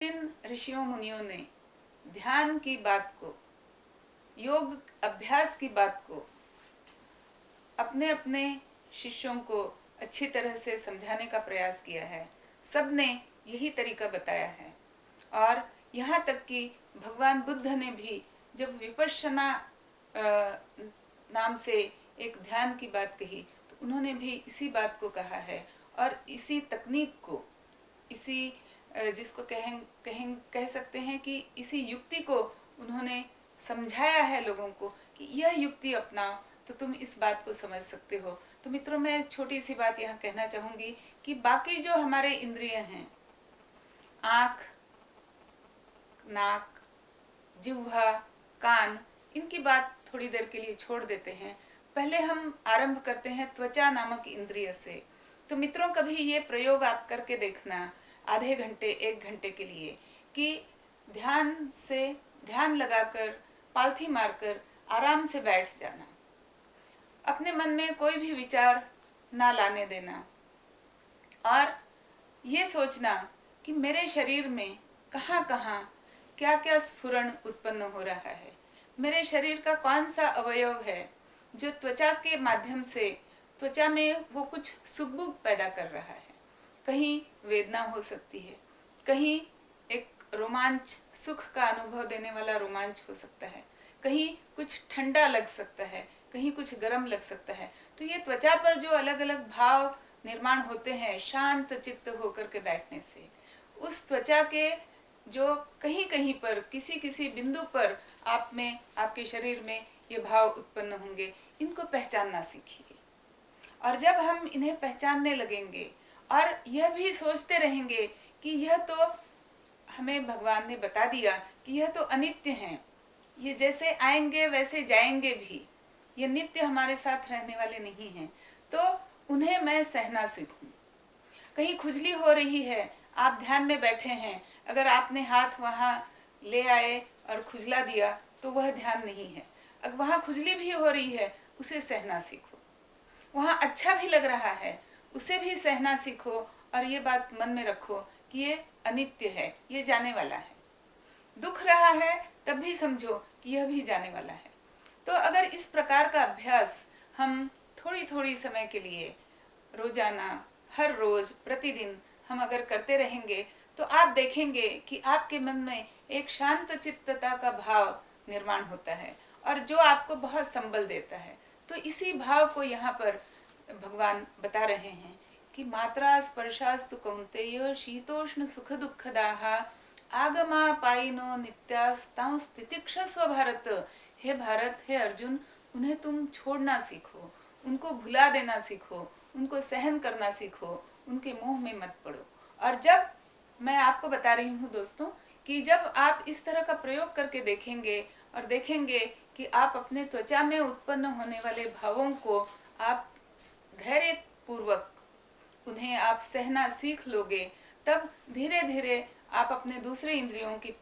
जिन ऋषियों मुनियों ने ध्यान की बात को, योग अभ्यास की बात को अपने अपने शिष्यों को अच्छी तरह से समझाने का प्रयास किया है, सब ने यही तरीका बताया है। और यहाँ तक कि भगवान बुद्ध ने भी जब विपश्यना नाम से एक ध्यान की बात कही तो उन्होंने भी इसी बात को कहा है और इसी तकनीक को, इसी जिसको कह सकते हैं कि इसी युक्ति को उन्होंने समझाया है लोगों को कि यह युक्ति अपनाओ तो तुम इस बात को समझ सकते हो। तो मित्रों, मैं एक छोटी सी बात यहाँ कहना चाहूंगी कि बाकी जो हमारे इंद्रिय हैं, आँख, नाक, जिह्वा, कान, इनकी बात थोड़ी देर के लिए छोड़ देते हैं। पहले हम आरंभ करते हैं त्वचा नामक इंद्रिय से। तो मित्रों, कभी ये प्रयोग आप करके देखना आधे घंटे 1 घंटे के लिए कि ध्यान लगाकर पालथी मारकर आराम से बैठ जाना, अपने मन में कोई भी विचार ना लाने देना और ये सोचना कि मेरे शरीर में कहाँ कहाँ क्या क्या स्फुरण उत्पन्न हो रहा है, मेरे शरीर का कौन सा अवयव है जो त्वचा के माध्यम से त्वचा में वो कुछ सुख पैदा कर रहा है। कहीं वेदना हो सकती है, कहीं एक रोमांच, सुख का अनुभव देने वाला रोमांच हो सकता है, कहीं कुछ ठंडा लग सकता है, कहीं कुछ गर्म लग सकता है। तो ये त्वचा पर जो अलग अलग भाव निर्माण होते हैं शांत चित्त होकर के बैठने से, उस त्वचा के जो कहीं कहीं पर किसी किसी बिंदु पर आप में, आपके शरीर में ये भाव उत्पन्न होंगे, इनको पहचानना सीखिए। और जब हम इन्हें पहचानने लगेंगे और यह भी सोचते रहेंगे कि यह तो हमें भगवान ने बता दिया कि यह तो अनित्य हैं, ये जैसे आएंगे वैसे जाएंगे भी, ये नित्य हमारे साथ रहने वाले नहीं हैं, तो उन्हें मैं सहना सीखूं। कहीं खुजली हो रही है, आप ध्यान में बैठे हैं, अगर आपने हाथ वहां ले आए और खुजला दिया तो वह ध्यान नहीं है। अगर वहां खुजली भी हो रही है, उसे सहना सीखो। वहां अच्छा भी लग रहा है, उसे भी सहना सीखो और ये बात मन में रखो कि ये अनित्य है, ये जाने वाला है। दुख रहा है तब भी समझो कि यह भी जाने वाला है। तो अगर इस प्रकार का अभ्यास हम थोड़ी थोड़ी समय के लिए रोजाना, हर रोज, प्रतिदिन हम अगर करते रहेंगे तो आप देखेंगे कि आपके मन में एक शांत चित्तता का भाव निर्माण होता है और जो आपको बहुत संबल देता है। तो इसी भाव को यहाँ पर भगवान बता रहे हैं कि मात्रा स्पर्शास्तु कौन्तेय शीतोष्ण सुख दुःखदाः आगमा पाइनो नित्यास्तां स्थितिक्षस्व भारत। हे भारत, हे अर्जुन, उन्हें तुम छोड़ना सीखो, उनको भुला देना सीखो, उनको सहन करना सीखो, उनके मोह में मत पड़ो। और जब मैं आपको बता रही हूँ दोस्तों कि जब आप इस तरह का प्रयोग करके देखेंगे और देखेंगे कि आप अपने त्वचा में उत्पन्न होने वाले भावों को आप धैर्य पूर्वक उन्हें आप सहना सीख लोगे, तब धीरे धीरे आप अपने दूसरे इंद्रियों की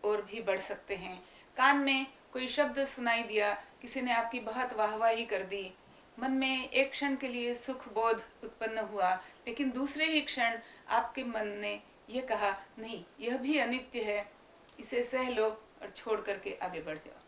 ओर भी बढ़ सकते हैं। कान में कोई शब्द सुनाई दिया, किसी ने आपकी बहुत वाहवाही कर दी, मन में एक क्षण के लिए सुख बोध उत्पन्न हुआ, लेकिन दूसरे ही क्षण आपके मन ने यह कहा नहीं, यह भी अनित्य है, इसे सह लो और छोड़ करके आगे बढ़ जाओ।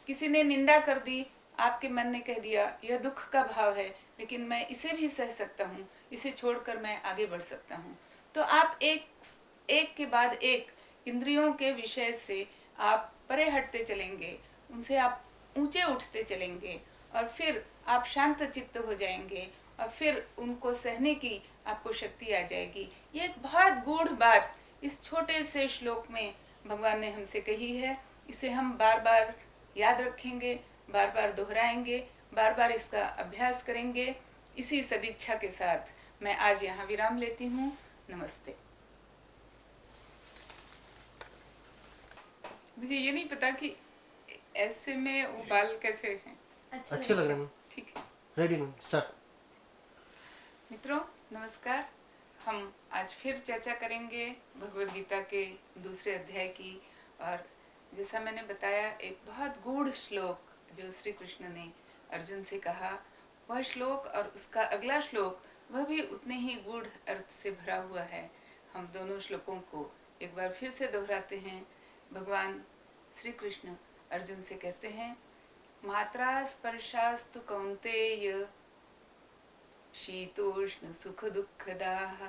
किसी ने निंदा कर दी, आपके मन ने कह दिया यह दुख का भाव है, लेकिन मैं इसे भी सह सकता हूँ, इसे छोड़कर मैं आगे बढ़ सकता हूँ। तो आप एक के बाद एक इंद्रियों के विषय से आप परे हटते चलेंगे, उनसे आप ऊंचे उठते चलेंगे और फिर आप शांत चित्त हो जाएंगे और फिर उनको सहने की आपको शक्ति आ जाएगी। ये एक बहुत गूढ़ बात इस छोटे से श्लोक में भगवान ने हमसे कही है। इसे हम बार बार याद रखेंगे, बार बार दोहराएंगे, बार बार इसका अभ्यास करेंगे। इसी सदिच्छा के साथ मैं आज यहाँ विराम लेती हूँ। नमस्ते। मुझे ये नहीं पता कि ऐसे में वो बाल कैसे हैं। अच्छे लग रहे हैं। ठीक है, रेडी मैम, स्टार्ट। मित्रों नमस्कार। हम आज फिर चर्चा करेंगे भगवद गीता के दूसरे अध्याय की। और जैसा मैंने बताया, एक बहुत गूढ़ श्लोक जो श्री कृष्ण ने अर्जुन से कहा, वह श्लोक और उसका अगला श्लोक वह भी उतने ही गूढ़ अर्थ से भरा हुआ है। हम दोनों श्लोकों को एक बार फिर से दोहराते हैं। भगवान श्री कृष्ण अर्जुन से कहते हैं, मात्रा स्पर्शास्तु कौन्तेय शीतोष्ण सुख दुःखदाः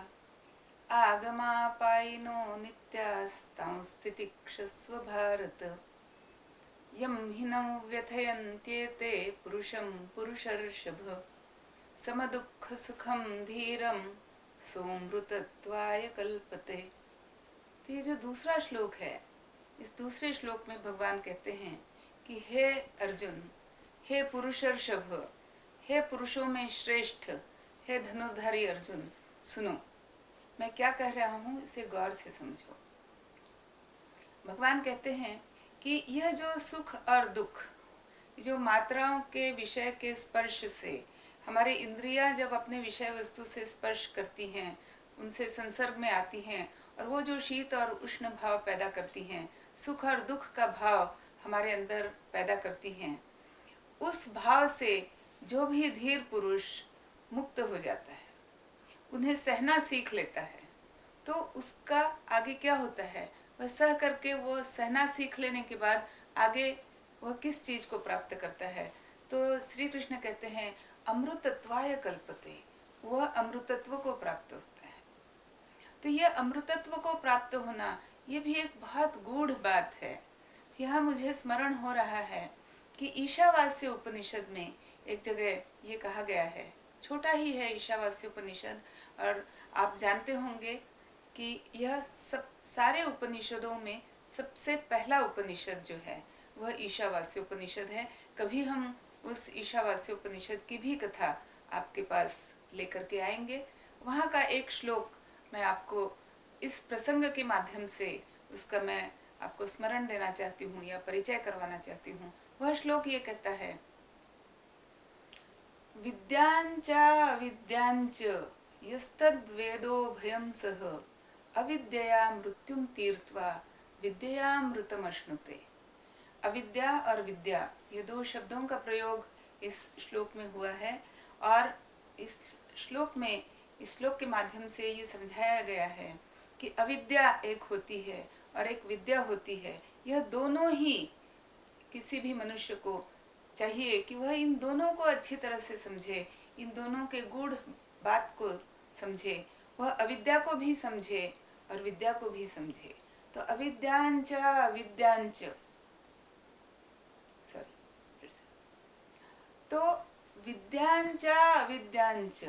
आगमापायिनो नित्यास्तांस्तितिक्षस्व भारत। यं हिनं व्यथयन्त्येते पुरुषं पुरुषर्षभ समदुःखसुखं धीरं सोऽमृतत्वाय कल्पते। तो ये जो दूसरा श्लोक है, इस दूसरे श्लोक में भगवान कहते हैं कि हे अर्जुन, हे पुरुषर्षभ, हे पुरुषों में श्रेष्ठ, हे धनुर्धारी अर्जुन, सुनो, मैं क्या कह रहा हूँ इसे गौर से समझो। भगवान कहते हैं कि यह जो सुख और दुख, जो मात्राओं के विषय के स्पर्श से हमारे इंद्रियां जब अपने विषय वस्तु से स्पर्श करती हैं, उनसे संसर्ग में आती हैं और वो जो शीत और उष्ण भाव पैदा करती हैं, सुख और दुख का भाव हमारे अंदर पैदा करती हैं, उस भाव से जो भी धीर पुरुष मुक्त हो जाता है, उन्हें सहना सीख लेता है, तो उसका आगे क्या होता है, वह सह करके वो सहना सीख लेने के बाद आगे वह किस चीज को प्राप्त करता है। तो श्री कृष्ण कहते हैं अमृतत्वाय कल्पते, वह अमृतत्व को प्राप्त होता है। तो यह अमृतत्व को प्राप्त होना, ये भी एक बहुत गूढ़ बात है। यहाँ मुझे स्मरण हो रहा है कि ईशावास्य उपनिषद में एक जगह ये कहा गया है, छोटा ही है ईशावास्य उपनिषद, और आप जानते होंगे कि यह सब सारे उपनिषदों में सबसे पहला उपनिषद जो है वह ईशावास्य उपनिषद है। कभी हम उस ईशावास्य उपनिषद की भी कथा आपके पास लेकर के आएंगे। वहाँ का एक श्लोक मैं आपको इस प्रसंग के माध्यम से उसका मैं आपको स्मरण देना चाहती हूँ या परिचय करवाना चाहती हूँ। वह श्लोक ये कहता है, विद्यांचा विद्यांच यस्तद्वेदो भयं सह अविद्यया मृत्युम तीर्त्वा विद्यामृतमश्नुते। अविद्या और विद्या, ये दो शब्दों का प्रयोग इस श्लोक में हुआ है, और इस श्लोक के माध्यम से ये समझाया गया है कि अविद्या एक होती है और एक विद्या होती है। यह दोनों ही किसी भी मनुष्य को चाहिए कि वह इन दोनों को अच्छी तरह से समझे, इन दोनों के गूढ़ बात को समझे, वह अविद्या को भी समझे और विद्या को भी समझे। तो अविद्यांच विद्यांच, तो विद्यांच अविद्यांच,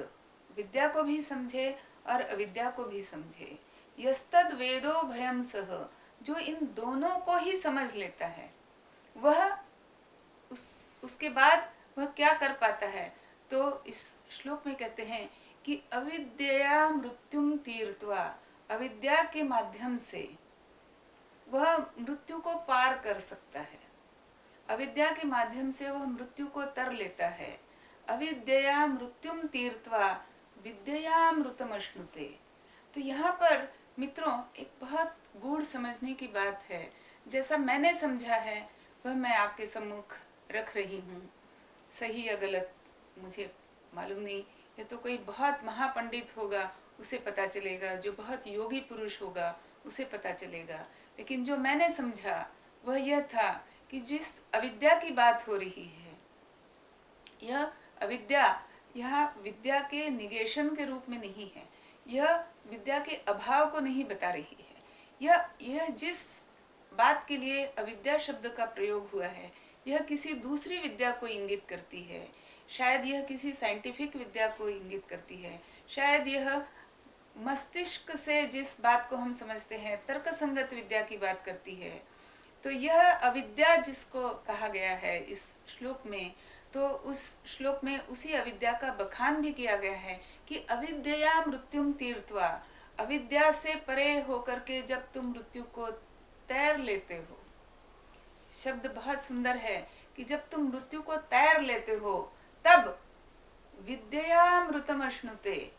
विद्या को भी समझे और अविद्या को भी समझे। यस्तद वेदो भयं सह, जो इन दोनों को ही समझ लेता है, वह उसके बाद वह क्या कर पाता है। तो इस श्लोक में कहते हैं कि अविद्या मृत्युम तीर्त्वा, अविद्या के माध्यम से वह मृत्यु को पार कर सकता है, अविद्या के माध्यम से वह मृत्यु को तर लेता है। अविद्या मृत्युम तीर्त्वा विद्यामृतमश्नुते। तो यहाँ पर मित्रों एक बहुत गूढ़ समझने की बात है। जैसा मैंने समझा है वह मैं आपके सम्मुख रख रही हूँ। सही या गलत मुझे मालूम नहीं, ये तो कोई बहुत महापंडित होगा उसे पता चलेगा, जो बहुत योगी पुरुष होगा उसे पता चलेगा। लेकिन जो मैंने समझा वह यह था कि जिस अविद्या की बात हो रही है, यह अविद्या यह विद्या के निगेशन के रूप में नहीं है, यह विद्या के अभाव को नहीं बता रही है। यह जिस बात के लिए अविद्या शब्द का प्रयोग हुआ है, यह किसी दूसरी विद्या को इंगित करती है। शायद यह किसी साइंटिफिक विद्या को इंगित करती है, शायद यह मस्तिष्क से जिस बात को हम समझते हैं तर्क संगत विद्या की बात करती है। तो यह अविद्या जिसको कहा गया है इस श्लोक में, तो उस श्लोक में उसी अविद्या का बखान भी किया गया है कि अविद्या मृत्युम तीर्त्वा, अविद्या से परे होकर के जब तुम मृत्यु को तैर लेते हो। शब्द बहुत सुंदर है कि जब तुम मृत्यु को तैर लेते हो तब विद्यामृतम अश्नुते।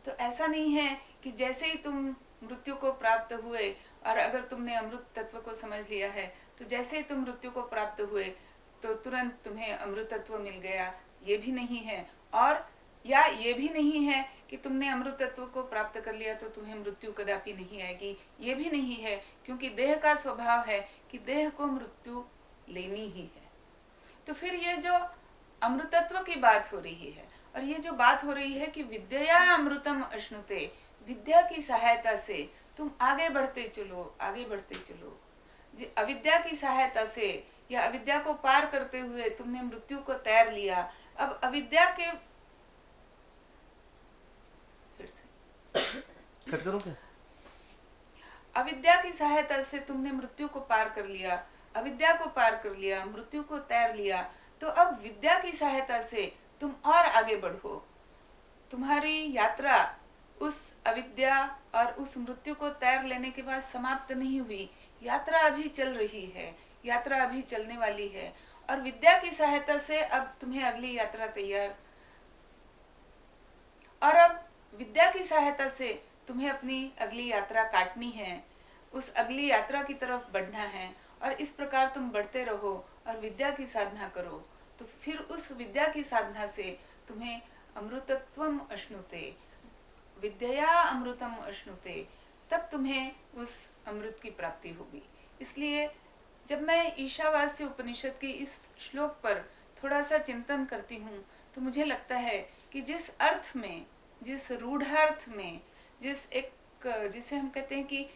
तो ऐसा नहीं है कि जैसे ही तुम मृत्यु को प्राप्त हुए और अगर तुमने अमृत तत्व को समझ लिया है तो जैसे ही तुम मृत्यु को प्राप्त हुए तो तुरंत तुम्हें अमृत तत्व मिल गया, ये भी नहीं है। और या ये भी नहीं है कि तुमने अमृत तत्व को प्राप्त कर लिया तो तुम्हें मृत्यु कदापि नहीं आएगी। ये भी नहीं है, क्योंकि देह का स्वभाव है कि देह को मृत्यु लेनी ही है। तो फिर ये जो अमृतत्व की बात हो रही है, और ये जो बात हो रही है कि विद्या अमृतम अश्नुते, विद्या की सहायता से तुम आगे बढ़ते चलो, आगे बढ़ते चलो। अविद्या की सहायता से या अविद्या को पार करते हुए तुमने मृत्यु को तैर लिया। अब अविद्या के फिर से कट करूं क्या? अविद्या की सहायता से तुमने मृत्यु को पार कर लिया, अविद्या को पार कर लिया, मृत्यु को तैर लिया। तो अब विद्या की सहायता से तुम और आगे बढ़ो। तुम्हारी यात्रा उस अविद्या और उस मृत्यु को तैर लेने के बाद समाप्त नहीं हुई, यात्रा अभी चल रही है, यात्रा अभी चलने वाली है। और विद्या की सहायता से अब तुम्हें अगली यात्रा तैयार, और अब विद्या की सहायता से तुम्हें अपनी अगली यात्रा काटनी है, उस अगली यात्रा की तरफ बढ़ना है। और इस प्रकार तुम बढ़ते रहो और विद्या की साधना करो। तो फिर उस विद्या की साधना से तुम्हें अमृतत्वम अश्नुते, विद्या अमृतम अश्नुते, तब तुम्हें उस अमृत की प्राप्ति होगी। इसलिए जब मैं ईशावास्य उपनिषद के इस श्लोक पर थोड़ा सा चिंतन करती हूँ तो मुझे लगता है कि जिस अर्थ में, जिस रूढ़ार्थ में, जिसे हम कहते हैं कि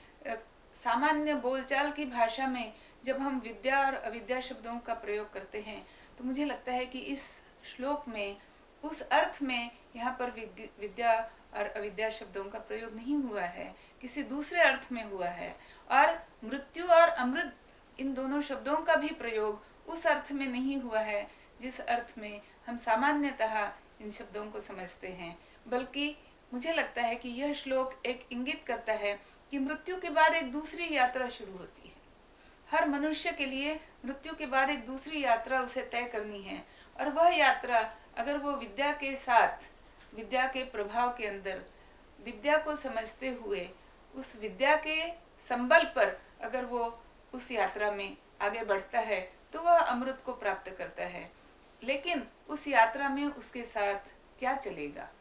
सामान्य बोलचाल की भाषा में जब हम विद्या और अविद्या शब्दों का प्रयोग करते हैं, तो मुझे लगता है कि इस श्लोक में उस अर्थ में यहाँ पर विद्या और अविद्या शब्दों का प्रयोग नहीं हुआ है, किसी दूसरे अर्थ में हुआ है। और मृत्यु और अमृत, इन दोनों शब्दों का भी प्रयोग उस अर्थ में नहीं हुआ है जिस अर्थ में हम सामान्यतः इन शब्दों को समझते हैं। बल्कि मुझे लगता है कि यह श्लोक एक इंगित करता है कि मृत्यु के बाद एक दूसरी यात्रा शुरू होती है। हर मनुष्य के लिए मृत्यु के बाद एक दूसरी यात्रा उसे तय करनी है। और वह यात्रा अगर वो विद्या के साथ, विद्या के प्रभाव के अंदर, विद्या को समझते हुए, उस विद्या के संबल पर अगर वो उस यात्रा में आगे बढ़ता है तो वह अमृत को प्राप्त करता है। लेकिन उस यात्रा में उसके साथ क्या चलेगा,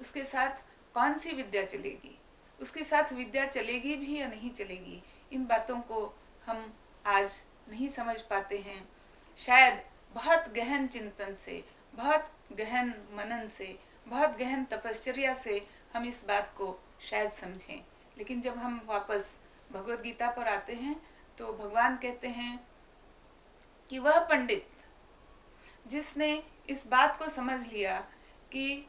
उसके साथ कौन सी विद्या चलेगी, उसके साथ विद्या चलेगी भी या नहीं चलेगी, इन बातों को हम आज नहीं समझ पाते हैं। शायद बहुत गहन चिंतन से, बहुत गहन मनन से, बहुत गहन तपश्चर्या से हम इस बात को शायद समझें। लेकिन जब हम वापस भगवद गीता पर आते हैं तो भगवान कहते हैं कि वह पंडित जिसने इस बात को समझ लिया कि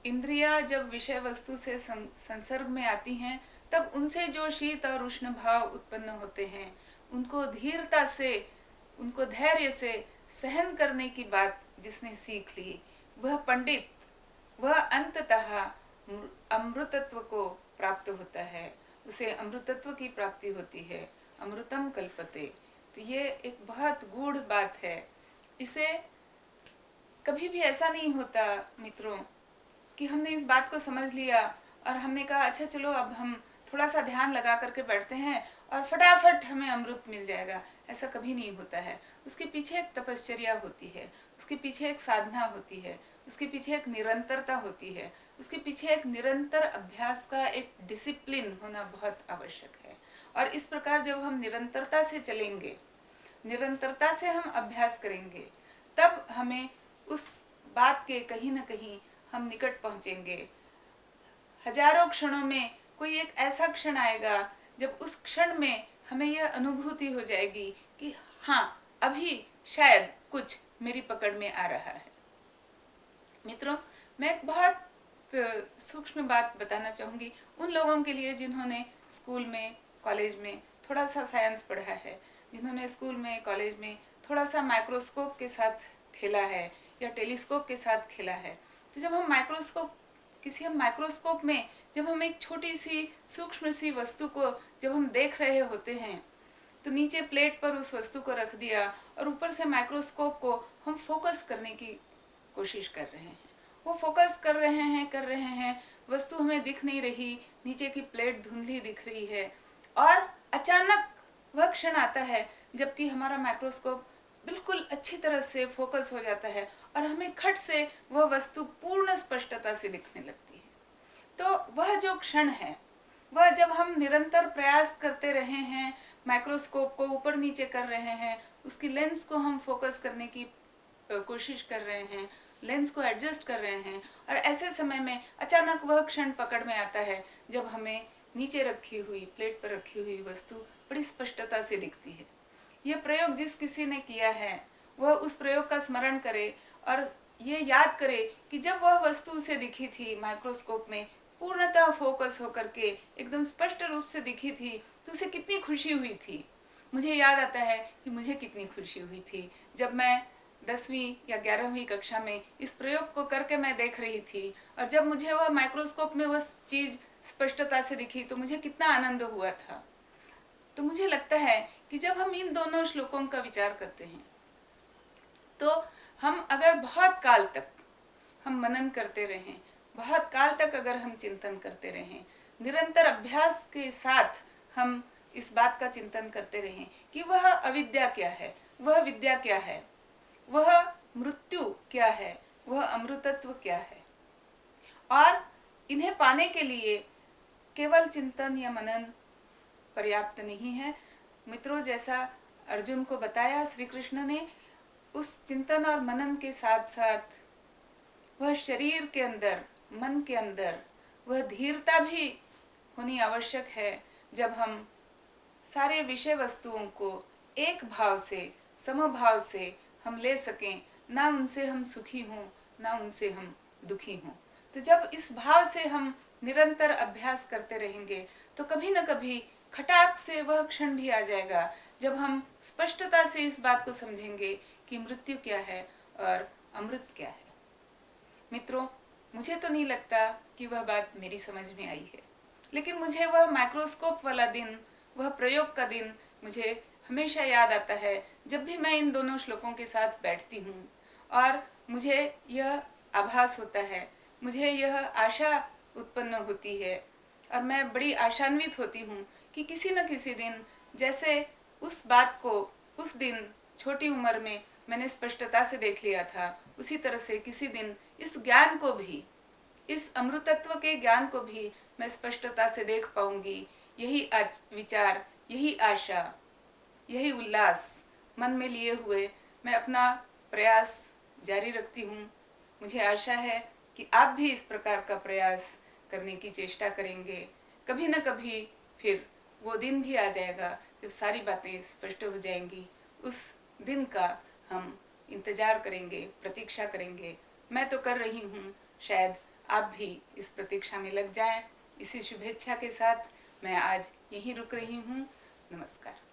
इंद्रियां जब विषय वस्तु से संसर्ग में आती हैं तब उनसे जो शीत और उष्ण भाव उत्पन्न होते हैं, उनको धीरता से, उनको धैर्य से सहन करने की बात जिसने सीख ली, वह पंडित, वह अंततः अमृतत्व को प्राप्त होता है, उसे अमृतत्व की प्राप्ति होती है। अमृतम कल्पते। तो ये एक बहुत गूढ़ बात है। इसे कभी भी ऐसा नहीं होता मित्रों कि हमने इस बात को समझ लिया और हमने कहा अच्छा चलो अब हम थोड़ा सा ध्यान लगा करके बैठते हैं और फटाफट हमें अमृत मिल जाएगा। ऐसा कभी नहीं होता है। उसके पीछे एक तपश्चर्या होती है, उसके पीछे एक साधना होती है, उसके पीछे एक निरंतरता होती है, उसके पीछे एक निरंतर अभ्यास का एक डिसिप्लिन होना बहुत आवश्यक है। और इस प्रकार जब हम निरंतरता से चलेंगे, निरंतरता से हम अभ्यास करेंगे, तब हमें उस बात के कहीं न कहीं हम निकट पहुंचेंगे। हजारों क्षणों में कोई एक ऐसा क्षण आएगा जब उस क्षण में हमें यह अनुभूति हो जाएगी कि हाँ, अभी शायद कुछ मेरी पकड़ में आ रहा है। मित्रों, मैं एक बहुत सूक्ष्म बात बताना चाहूंगी उन लोगों के लिए जिन्होंने स्कूल में, कॉलेज में थोड़ा सा साइंस पढ़ा है, जिन्होंने स्कूल में, कॉलेज में थोड़ा सा माइक्रोस्कोप के साथ खेला है या टेलीस्कोप के साथ खेला है। तो जब हम माइक्रोस्कोप में जब हम एक छोटी सी सूक्ष्म सी वस्तु को जब हम देख रहे होते हैं तो नीचे प्लेट पर उस वस्तु को रख दिया और ऊपर से माइक्रोस्कोप को हम फोकस करने की कोशिश कर रहे हैं। वो फोकस कर रहे हैं, वस्तु हमें दिख नहीं रही, नीचे की प्लेट धुंधली दिख रही है। और अचानक वह क्षण आता है जबकि हमारा माइक्रोस्कोप बिल्कुल अच्छी तरह से फोकस हो जाता है और हमें खट से वह वस्तु पूर्ण स्पष्टता से दिखने लगती है। तो वह जो क्षण है, वह जब हम निरंतर प्रयास करते रहे हैं, माइक्रोस्कोप को ऊपर नीचे कर रहे हैं, उसकी लेंस को हम फोकस करने की कोशिश कर रहे हैं, लेंस को एडजस्ट कर रहे हैं, और ऐसे समय में अचानक वह क्षण पकड़ में आता है जब हमें नीचे रखी हुई, प्लेट पर रखी हुई वस्तु बड़ी स्पष्टता से दिखती है। यह प्रयोग जिस किसी ने किया है वह उस प्रयोग का स्मरण करे और ये याद करे कि जब वह वस्तु उसे दिखी थी माइक्रोस्कोप में, पूर्णतः फोकस होकर के एकदम स्पष्ट रूप से दिखी थी, तो उसे कितनी खुशी हुई थी। मुझे याद आता है कि मुझे कितनी खुशी हुई थी जब मैं 10वीं या 11वीं कक्षा में इस प्रयोग को करके मैं देख रही थी, और जब मुझे वह माइक्रोस्कोप में वह चीज स्पष्टता से दिखी तो मुझे कितना आनंद हुआ था। तो मुझे लगता है कि जब हम इन दोनों श्लोकों का विचार करते हैं तो हम अगर बहुत काल तक हम मनन करते रहें, बहुत काल तक अगर हम चिंतन करते रहें, निरंतर अभ्यास के साथ हम इस बात का चिंतन करते रहें कि वह अविद्या क्या है, वह विद्या क्या है, वह मृत्यु क्या है, वह अमृतत्व क्या है, और इन्हें पाने के लिए केवल चिंतन या मनन पर्याप्त नहीं है। मित्रों, जैसा अर्जुन को बताया श्री कृष्ण ने, उस चिंतन और मनन के साथ साथ वह शरीर के अंदर, मन के अंदर वह धीरता भी होनी आवश्यक है, जब हम सारे विषय वस्तुओं को एक भाव से, समभाव से हम ले सकें, ना उनसे हम सुखी हों ना उनसे हम दुखी हों। तो जब इस भाव से हम निरंतर अभ्यास करते रहेंगे तो कभी न कभी खटाक से वह क्षण भी आ जाएगा जब हम स्पष्टता से इस बात को समझेंगे कि मृत्यु क्या है और अमृत क्या है। मित्रों, मुझे तो नहीं लगता कि वह बात मेरी समझ में आई है, लेकिन मुझे वह माइक्रोस्कोप वाला दिन, वह प्रयोग का दिन मुझे हमेशा याद आता है जब भी मैं इन दोनों श्लोकों के साथ बैठती हूँ, और मुझे यह आभास होता है, मुझे यह आशा उत्पन्न होती है, और मैं बड़ी आशान्वित होती हूँ कि किसी न किसी दिन, जैसे उस बात को उस दिन छोटी उम्र में मैंने स्पष्टता से देख लिया था, उसी तरह से किसी दिन इस ज्ञान को भी, इस अमृतत्व के ज्ञान को भी मैं स्पष्टता से देख पाऊंगी। यही आज विचार, यही आशा, यही उल्लास मन में लिए हुए मैं अपना प्रयास जारी रखती हूँ। मुझे आशा है कि आप भी इस प्रकार का प्रयास करने की चेष्टा करेंगे। कभी न कभी फिर वो दिन भी आ जाएगा जब सारी बातें स्पष्ट हो जाएंगी। उस दिन का हम इंतजार करेंगे, प्रतीक्षा करेंगे। मैं तो कर रही हूँ, शायद आप भी इस प्रतीक्षा में लग जाएं। इसी शुभेच्छा के साथ मैं आज यहीं रुक रही हूँ। नमस्कार।